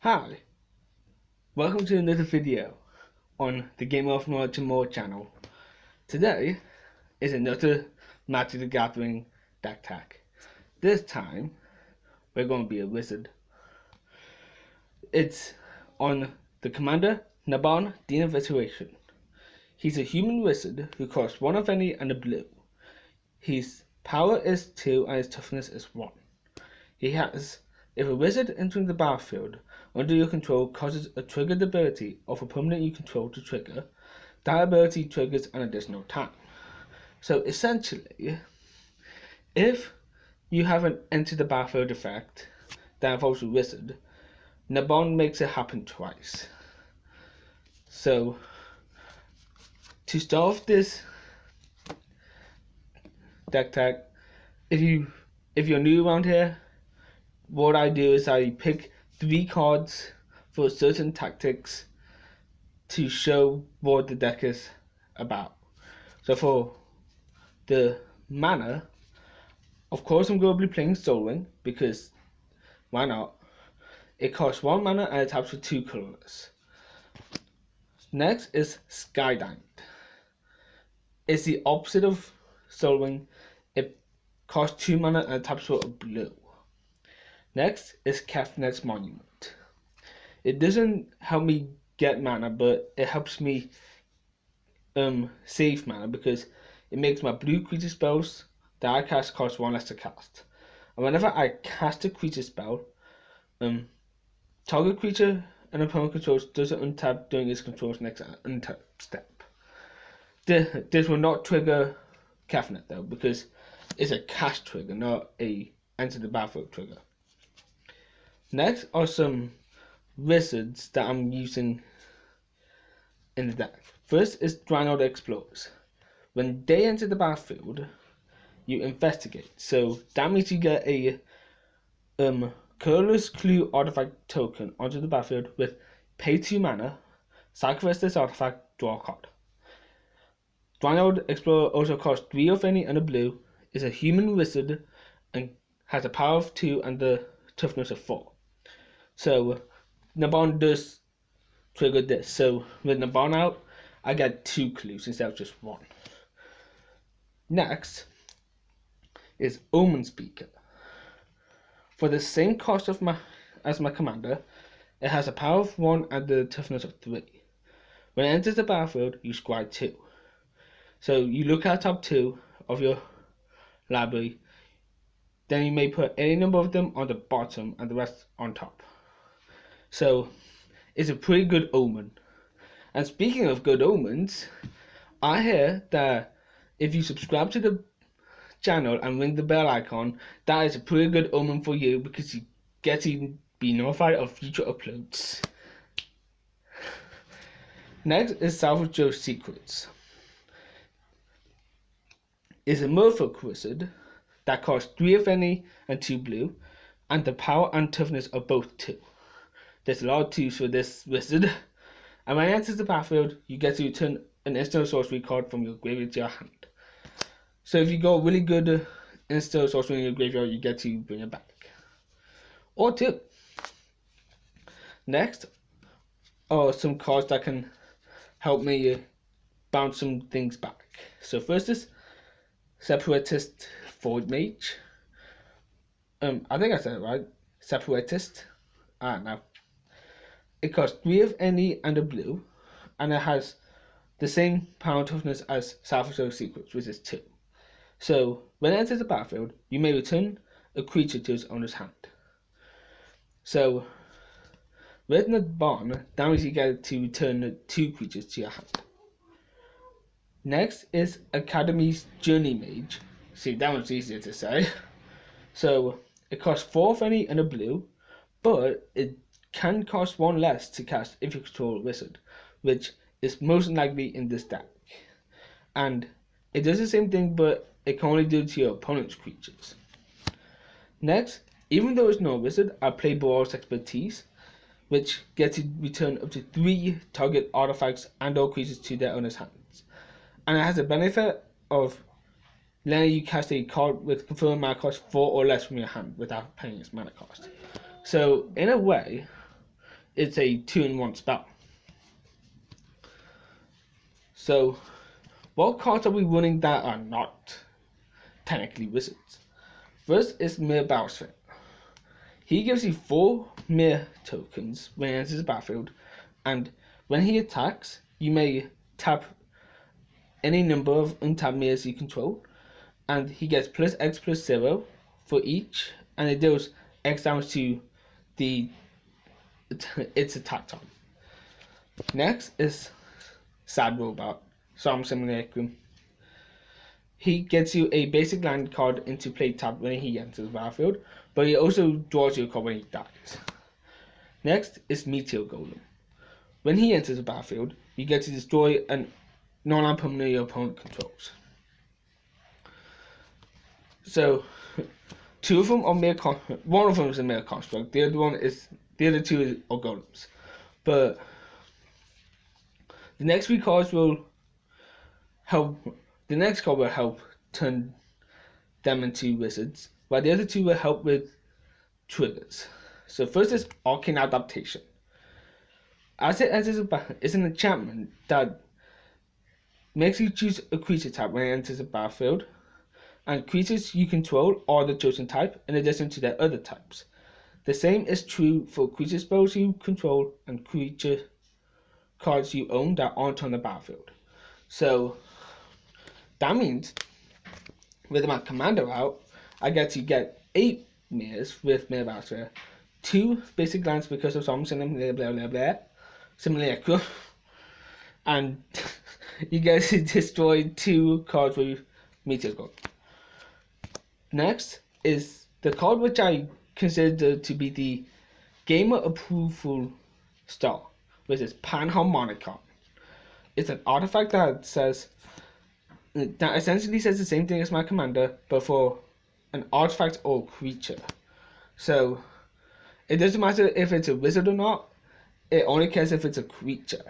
Hi, welcome to another video on the Game of More to More channel. Today is another Magic the Gathering deck tag. This time we're going to be a wizard. It's on the commander Naban, Dean of Iteration. He's a human wizard who costs 1 of any and a blue. His power is 2 and his toughness is 1. He has, if a wizard entering the battlefield under your control causes a triggered ability of a permanent you control to trigger, that ability triggers an additional time. So essentially, if you have an enter the battlefield effect that involves a wizard, Naban makes it happen twice. So to start off this deck tag, if you're new around here, what I do is I pick 3 cards for certain tactics to show what the deck is about. So for the mana, of course I'm going to be playing Soul Ring because why not? It costs 1 mana and it taps for 2 colors. Next is Sky Diamond. It's the opposite of Soul Ring. It costs 2 mana and it taps for a blue. Next is Kefnet's Monument. It doesn't help me get mana, but it helps me save mana because it makes my blue creature spells that I cast cost 1 less to cast. And whenever I cast a creature spell, target creature an opponent controls doesn't untap during its control's next untap step. This will not trigger Kefnet though, because it's a cast trigger, not a enter the battlefield trigger. Next are some wizards that I'm using in the deck. First is Draenor Explorers. When they enter the battlefield, you investigate. So that means you get a colorless clue artifact token onto the battlefield with pay 2 mana, sacrifice this artifact, draw a card. Draenor Explorer also costs 3 of any and a blue, is a human wizard, and has a power of 2 and the toughness of 4. So Naban does trigger this. So with Naban out, I get 2 clues instead of just 1. Next is Omen Speaker. For the same cost as my commander, it has a power of 1 and the toughness of 3. When it enters the battlefield, you scribe 2. So you look at the top 2 of your library, then you may put any number of them on the bottom and the rest on top. So it's a pretty good omen. And speaking of good omens, I hear that if you subscribe to the channel and ring the bell icon, that is a pretty good omen for you because you get to be notified of future uploads. Next is Salvage Joe's Secrets. It's a merfolk wizard that costs 3 of any and 2 blue, and the power and toughness are both 2. There's a lot of 2s for this wizard, and when it enters the battlefield, you get to return an instant sorcery card from your graveyard to your hand. So if you got really good instant sorcery in your graveyard, you get to bring it back. Or 2. Next are some cards that can help me bounce some things back. So first is Separatist Void Mage. I think I said it right. Separatist. No. It costs 3 of any and a blue, and it has the same power and toughness as Salvage Joe's Secrets, which is 2. So when it enters the battlefield, you may return a creature to its owner's hand. So with Naban, that means you get to return 2 creatures to your hand. Next is Academy's Journey Mage. See, that one's easier to say. So it costs 4 of any and a blue, but it can cost 1 less to cast if you control a wizard, which is most likely in this deck. And it does the same thing, but it can only do it to your opponent's creatures. Next, even though it's not a wizard, I play Boar's Expertise, which gets to return up to 3 target artifacts and or creatures to their owner's hands. And it has the benefit of letting you cast a card with confirmed mana cost 4 or less from your hand without paying its mana cost. So in a way, it's a 2-in-1 spell. So, what cards are we running that are not technically wizards? First is Mere Bowsphere. He gives you 4 Mere tokens when he enters the battlefield, and when he attacks, you may tap any number of untapped Meres you control, and he gets plus X plus 0 for each, and it deals X damage to its attack time. Next is Sad Robot, Storm Simulacrum. He gets you a basic land card into play tapped when he enters the battlefield, but he also draws you a card when he dies. Next is Meteor Golem. When he enters the battlefield, you get to destroy an non-land permanent your opponent controls. So, 2 of them are one of them is a mere construct. The other 2 are golems. But the next 3 cards will help. The next card will help turn them into wizards, while the other 2 will help with triggers. So first is Arcane Adaptation. As it enters it's an enchantment that makes you choose a creature type when it enters the battlefield, and creatures you control are the chosen type in addition to their other types. The same is true for creature spells you control and creature cards you own that aren't on the battlefield. So that means with my commander out, I get to get 8 Meres with Mere Bowsphere, 2 basic lands because of something blah blah blah blah, Simulacrum, and you get to destroy 2 cards with Meteor Golem. Next is the card which I consider to be the gamer approval star, which is Panharmonicon. It's an artifact that essentially says the same thing as my commander, but for an artifact or creature. So it doesn't matter if it's a wizard or not, it only cares if it's a creature.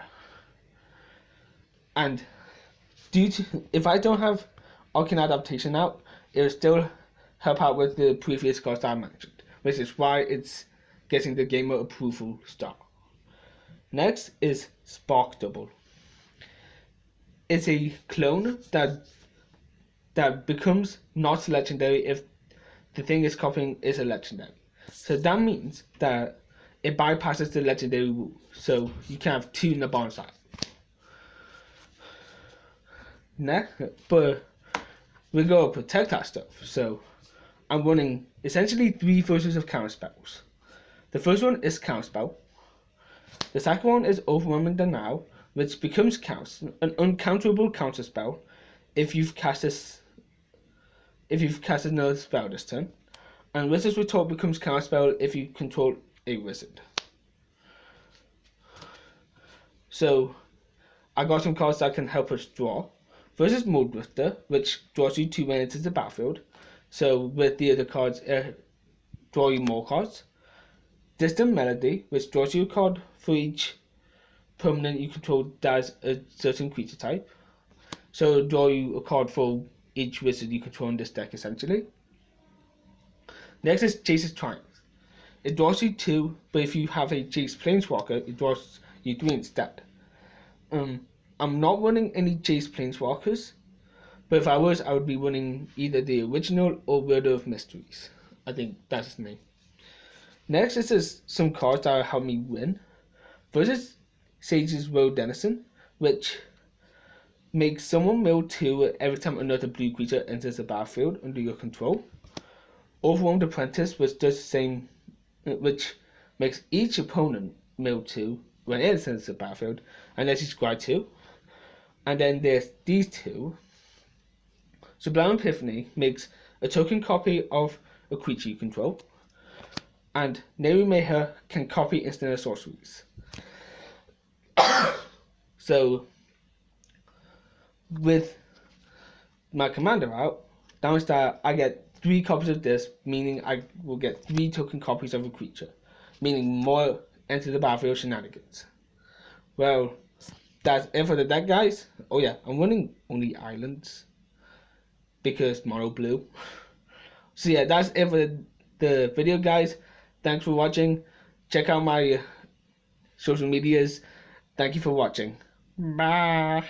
And if I don't have Arcane Adaptation out, it will still help out with the previous cards I mentioned, which is why it's getting the gamer approval star. Next is Spark Double. It's a clone that becomes not legendary if the thing it's copying is a legendary. So that means that it bypasses the legendary rule. So you can have 2 Naban side. Next, but we go protect that stuff. So I'm running essentially 3 versions of counter spells. The first one is counterspell. The second one is Overwhelming Denial, which becomes an uncounterable counter spell if you've cast another spell this turn. And Wizard's Retort becomes counter spell if you control a wizard. So I got some cards that can help us draw. First is Mold Drifter, which draws you 2 when it enters the battlefield. So with the other cards, draw you more cards. Distant Melody, which draws you a card for each permanent you control that has a certain creature type. So draw you a card for each wizard you control in this deck essentially. Next is Chase's Triumph. It draws you 2, but if you have a Chase Planeswalker, it draws you 3 instead. I'm not running any Chase Planeswalkers, but if I was, I would be running either the original or World of Mysteries. I think that's his name. Next is some cards that will help me win. First is Sage's Road Denizen, which makes someone mill 2 every time another blue creature enters the battlefield under your control. Overwhelmed Apprentice, which does the same, which makes each opponent mill 2 when it enters the battlefield, unless you scry 2. And then there's these 2. Sublime Epiphany makes a token copy of a creature you control, and Neru Meha can copy instant sorceries. So with my commander out, that means that I get 3 copies of this, meaning I will get 3 token copies of a creature, meaning more enter the battlefield shenanigans. Well, that's it for the deck, guys. Oh yeah, I'm running only islands because mono blue. So yeah, that's it for the video, guys. Thanks for watching. Check out my social medias. Thank you for watching. Bye.